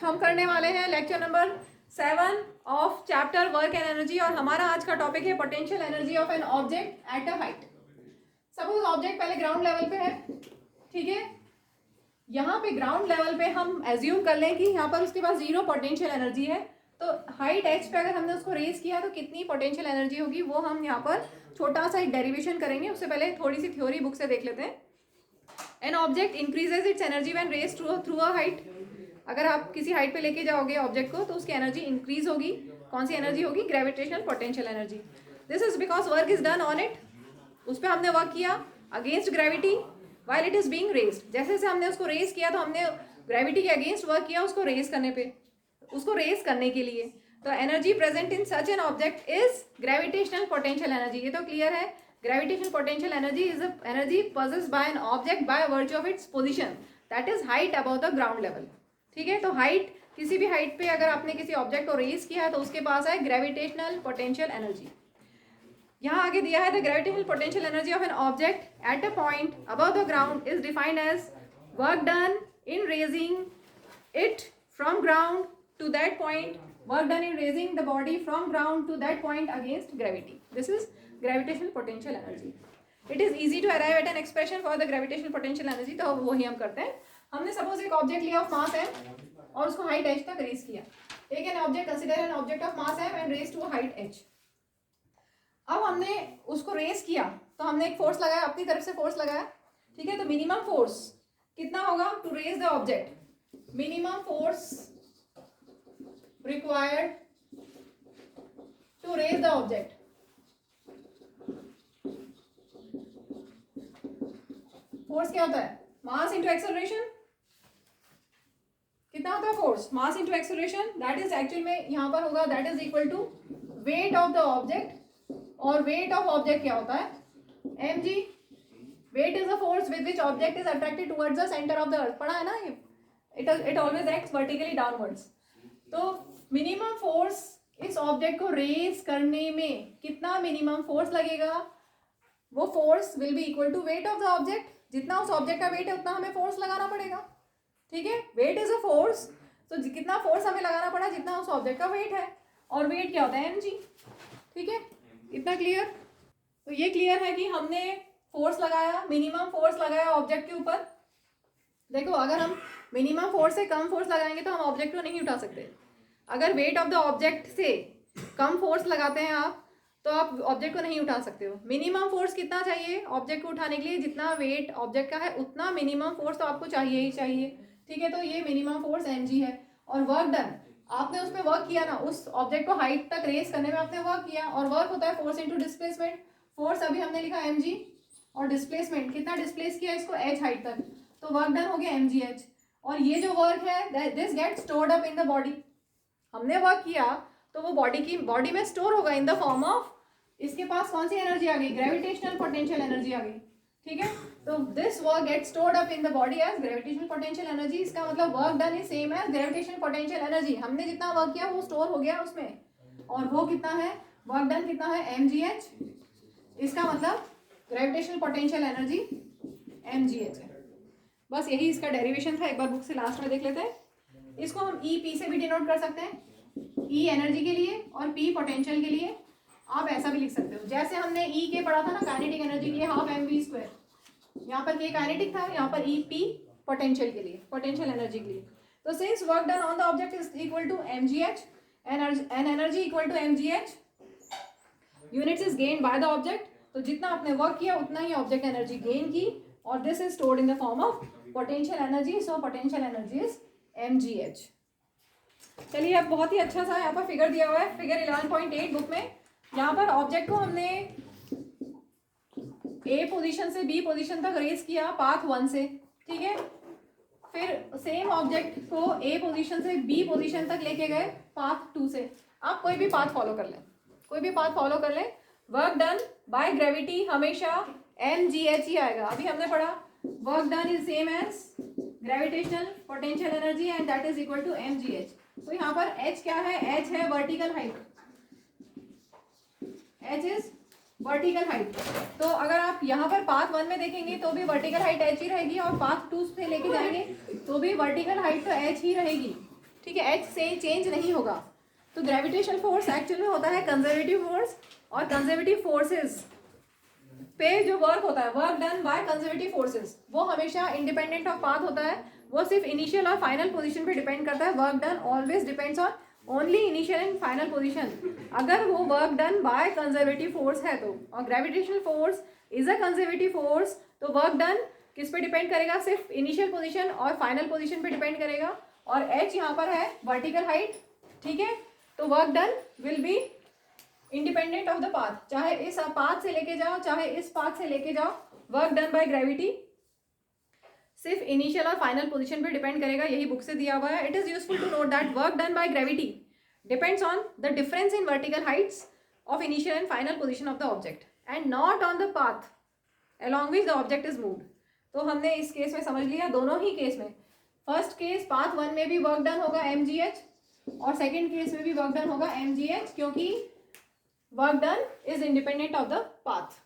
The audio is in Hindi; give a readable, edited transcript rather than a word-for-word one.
हम करने वाले हैं lecture number 7 of chapter work and energy और हमारा आज का टॉपिक है potential energy of an object at a height. Suppose object पहले ग्राउंड लेवल पे है, ठीक है। यहाँ पे ग्राउंड लेवल पे हम एज्यूम कर लें कि यहाँ पर उसके पास जीरो पोटेंशियल एनर्जी है, तो हाइट एच पे अगर हमने उसको रेज किया तो कितनी पोटेंशियल एनर्जी होगी वो हम यहाँ पर छोटा सा एक डेरिवेशन करेंगे। उससे पहले थोड़ी सी थ्योरी बुक से देख लेते हैं। An object increases its energy when raise through a height. अगर आप किसी हाइट पे लेके जाओगे ऑब्जेक्ट को तो उसकी एनर्जी इंक्रीज होगी। कौन सी एनर्जी होगी? Gravitational potential energy. This is because work is done on it. उस पर हमने वर्क किया against gravity while it is being raised. जैसे जैसे हमने उसको रेज किया तो हमने ग्रेविटी के अगेंस्ट वर्क किया उसको रेज करने पे, उसको रेज करने के लिए। तो energy present in such an object is gravitational potential energy. ये तो क्लियर है। Gravitational potential energy is energy possessed by an object by virtue of its position that is height above the ground level. ठीक है, तो हाइट, किसी भी हाइट पे अगर आपने किसी ऑब्जेक्ट को रेज किया है तो उसके पास है ग्रेविटेशनल पोटेंशियल एनर्जी। यहाँ आगे दिया है the gravitational potential energy of an object at a point above the ground is defined as work done in raising it from ground to that point, work done in raising the body from ground to that point against gravity. This is gravitational potential energy. It is easy to arrive at an expression for the gravitational potential energy. तो वही हम करते हैं। हमने सपोज एक ऑब्जेक्ट लिया ऑफ मास m और उसको हाइट h तक रेज किया। Take an object, consider an object of mass m and raise to height h। अब हमने उसको रेज किया तो हमने एक फोर्स लगाया, अपनी तरफ से फोर्स लगाया, ठीक है। तो मिनिमम फोर्स कितना होगा to raise the object? Minimum force required to raise the object, force क्या होता है? Mass into acceleration. कितना होता है force? Mass into acceleration. That is actual में यहाँ पर होगा that is equal to weight of the object. और वेट ऑफ ऑब्जेक्ट क्या होता है? mg। Weight is the force with which object is attracted towards the centre of the earth. पढ़ा है ना ये? It always acts vertically downwards. तो मिनिमम फोर्स इस ऑब्जेक्ट को रेज करने में कितना मिनिमम फोर्स लगेगा? वो force will be equal to weight of the object. जितना उस ऑब्जेक्ट का वेट है उतना हमें फोर्स लगाना पड़ेगा, ठीक है। वेट इज अ फोर्स, तो कितना फोर्स हमें लगाना पड़ा जितना उस ऑब्जेक्ट का वेट है। और वेट क्या होता है? mg, ठीक है। इतना क्लियर? तो ये क्लियर है कि हमने फोर्स लगाया, मिनिमम फोर्स लगाया ऑब्जेक्ट के ऊपर। देखो, अगर हम मिनिमम फोर्स से कम फोर्स लगाएंगे तो हम ऑब्जेक्ट को नहीं उठा सकते। अगर वेट ऑफ द ऑब्जेक्ट से कम फोर्स लगाते हैं आप तो आप ऑब्जेक्ट को नहीं उठा सकते हो। मिनिमम फोर्स कितना चाहिए ऑब्जेक्ट को उठाने के लिए? जितना वेट ऑब्जेक्ट का है उतना मिनिमम फोर्स तो आपको चाहिए ही चाहिए, ठीक है। तो ये मिनिमम फोर्स mg है। और वर्क डन, आपने उस पर वर्क किया ना, उस ऑब्जेक्ट को हाइट तक रेस करने में आपने वर्क किया। और वर्क होता है फोर्स इंटू डिस्प्लेसमेंट। फोर्स अभी हमने लिखा mg और डिस्प्लेसमेंट कितना डिस्प्लेस किया इसको h हाइट तक, तो वर्क डन हो गया mgh। और ये जो वर्क है this gate stored up in the body. हमने वर्क किया तो वो बॉडी में स्टोर होगा इन द फॉर्म ऑफ, इसके पास कौन सी एनर्जी आ गई? ग्रेविटेशनल पोटेंशियल एनर्जी आ गई, ठीक है। तो this work get stored up in the body as gravitational potential energy. इसका मतलब work done is same as gravitational potential energy. हमने जितना वर्क किया वो स्टोर हो गया उसमें, और वो कितना है? वर्क डन कितना है? mgh। इसका मतलब ग्रेविटेशनल पोटेंशियल एनर्जी mgh है। बस यही इसका डेरिवेशन था। एक बार बुक से लास्ट में देख लेते हैं। इसको हम ई पी से भी डिनोट कर सकते हैं। ई एनर्जी के लिए और पी पोटेंशियल के लिए। आप ऐसा भी लिख सकते हो जैसे हमने ई के पढ़ा था ना, काइनेटिक एनर्जी के लिए हाफ mv²। यहाँ पर के काइनेटिक था, यहाँ पर ई पी पोटेंशियल के लिए, पोटेंशियल एनर्जी के लिए। तो since work done on the object is equal to mgh and energy equal to mgh, units is gain by the object. तो जितना आपने वर्क किया उतना ही ऑब्जेक्ट एनर्जी गेन की, और this is stored in the form of potential energy. So potential energy is mgh। चलिए, अब बहुत ही अच्छा सा यहाँ पर फिगर दिया हुआ है, फिगर 11.8 बुक में। यहाँ पर ऑब्जेक्ट को हमने ए पोजीशन से बी पोजीशन तक रेस किया पाथ 1 से, ठीक है। फिर सेम ऑब्जेक्ट को ए पोजीशन से बी पोजीशन तक लेके गए पाथ 2 से। आप कोई भी पाथ फॉलो कर लें, कोई भी पाथ फॉलो कर लें। वर्क डन बाय ग्रेविटी हमेशा mgh ही आएगा। अभी हमने पढ़ा work done is same as gravitational potential energy and that is equal to mgh। तो यहाँ पर h क्या है? h है vertical height. h is vertical height. तो अगर आप यहाँ पर पाथ 1 में देखेंगे तो भी वर्टिकल हाइट h ही रहेगी, और पाथ 2 से लेके जाएंगे तो भी वर्टिकल हाइट तो h ही रहेगी, ठीक है, एच से चेंज नहीं होगा। तो ग्रेविटेशनल फोर्स एक्चुअल में होता है कंजर्वेटिव फोर्स, और कंजर्वेटिव फोर्सेस पे जो वर्क होता है, work done by conservative forces, वो हमेशा इंडिपेंडेंट ऑफ पाथ होता है। वो सिर्फ इनिशियल और फाइनल पोजीशन पे डिपेंड करता है। Work done always depends on only initial and final position, अगर वो work done by conservative force है तो। और gravitational force is a conservative force, तो वर्क डन किस पे डिपेंड करेगा, सिर्फ इनिशियल पोजीशन और फाइनल पोजीशन पे डिपेंड करेगा। और एच यहाँ पर है वर्टिकल हाइट, ठीक है, तो work done will be independent of the path, चाहे इस पाथ से लेके जाओ चाहे इस पाथ से लेके जाओ, वर्क डन बाय ग्रेविटी सिर्फ इनिशियल और फाइनल पोजीशन पे डिपेंड करेगा। यही बुक से दिया हुआ है। It is useful to note that work done by gravity depends on the difference in vertical heights of initial and final position of the object and not on the path along which the object is moved। तो हमने इस केस में समझ लिया, दोनों ही केस में, फर्स्ट केस पाथ 1 में भी वर्क डन होगा mgh, और सेकंड केस में भी वर्क डन होगा mgh, क्योंकि work done is independent of the path.